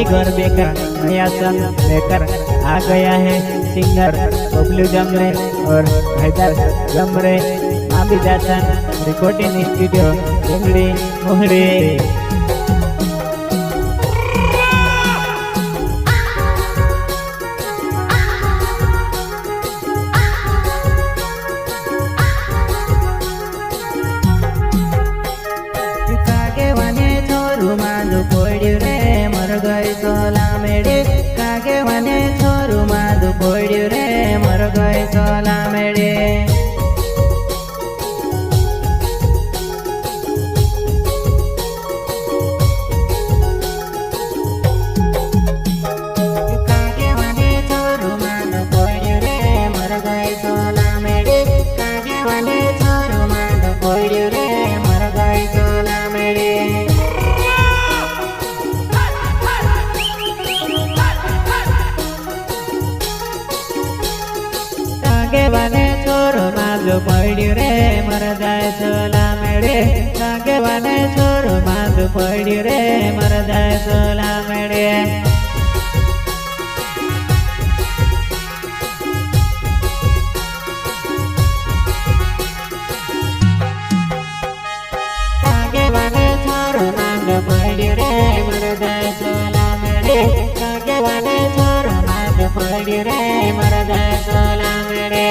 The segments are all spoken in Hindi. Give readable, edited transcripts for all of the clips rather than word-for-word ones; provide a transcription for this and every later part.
हवाई घर बेकर नया संग लेकर आ गया है सिंगर बबलू जमरे और हैदर जमरे आबिदासन रिकॉर्डिंग स्टूडियो जंगली मोहरे। पोड्यू रे मर गई सोला मेरे कागे वने छोरू माधु पोड्यू रे मर गई सोला मेरे। कागे वने छोरू माधु पोड्यू रे मर गई सोला मेरे कागे वने छोरू माधु पोड्यू रे मर गई सोला मेरे। कागे वाने छोरो माधु पड्यू रे मर जाए सोला मेरे कागे वाने छोरो माधु पड्यू रे मर जाए सोला मेरे। कागे वाने छोरो माधु पड्यू रे मर जाए सोला मेरे कागे वाने छोरो माधु पड्यू रे मर जाए सोला मेरे।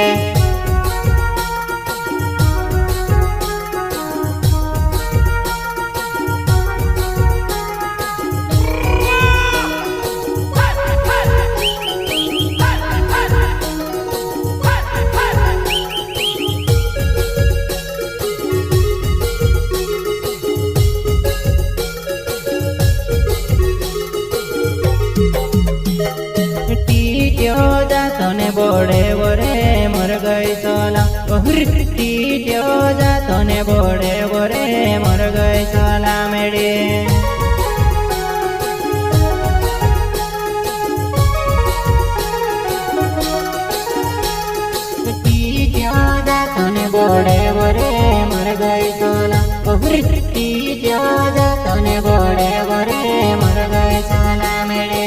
जातने बोड़े बोरे मर गई सोला टीटियो जातने बोड़े बोरे मर गई सोला मेरे। टीटियो जातने बोड़े बोरे मर गई सोला टीटियो जातने बोड़े बोरे मर गई सोला मेरे।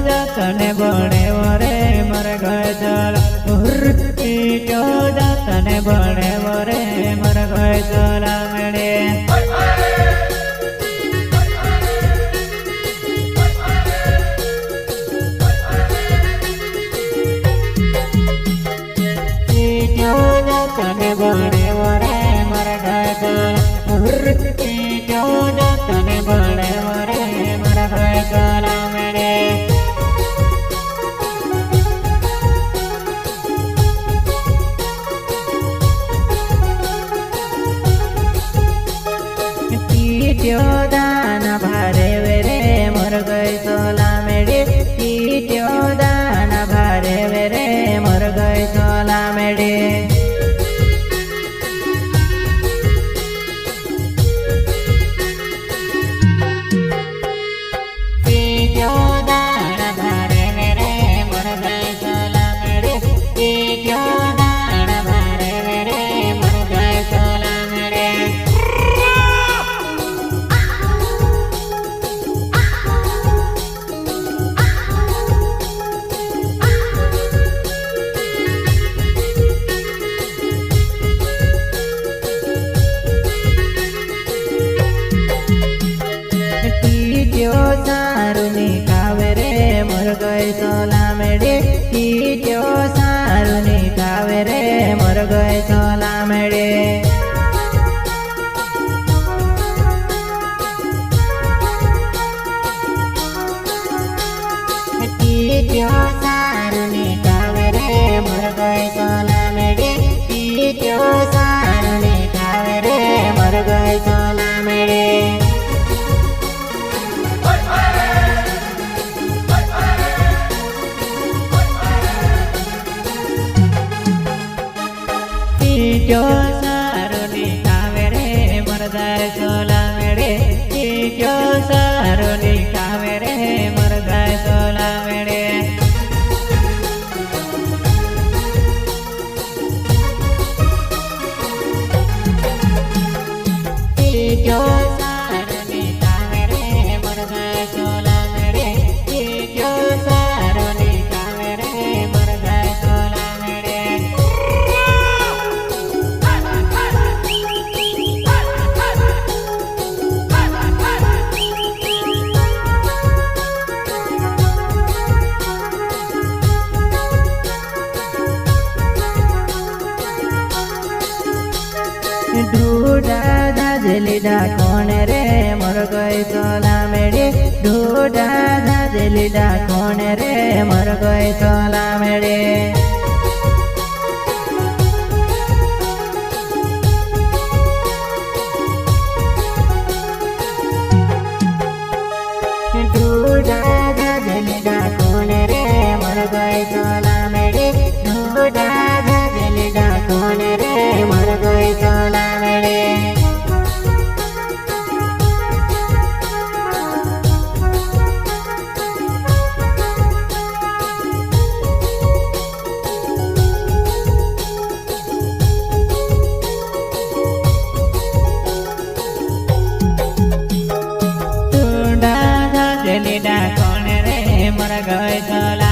जातने बड़े बड़े मर गए सोला जातने बड़े बड़े मर गए सोला मेरे। जातने बड़े बड़े मर गए सोला जातने बड़े बड़े मर गए सोला मेरे। दान भारे वेरे मर गई सोला मेरे दान भारे वेरे मर गई सोला मेरे। दान भारे वेरे मर गई सोला मेरे दान भारे वेरे मर गई सोला मेरे। सारुनी कावेरे मर गई सोला मेरे सारुनी कावेरे मर गई सोला मेरे। सारुनी कावेरे मर गई सोला मेरे सारुनी कावेरे मर गई सोला मेरे। सारुनी कावेरे मर जाए सोला मेरे सारुनी कावेरे मर जाए सोला मेरे। जो सारनी कावे रे मर जाए सोला मेरे जो सारनी कावे रे मर जाए सोला मेरे ढूढ़ा धाजलीडा कौन रे मर गए सोला मेरे ढूढ़ा धाजलीडा कौन रे मर गए सोला मेरे ढूढ़ा धाजलीडा कौन रे मर गए सोला मेरे ढूढ़ा धाजलीडा कौन रे मर गए सोला मेरे ढूढ़ा धाजलीडा कौन रे मर गए सोला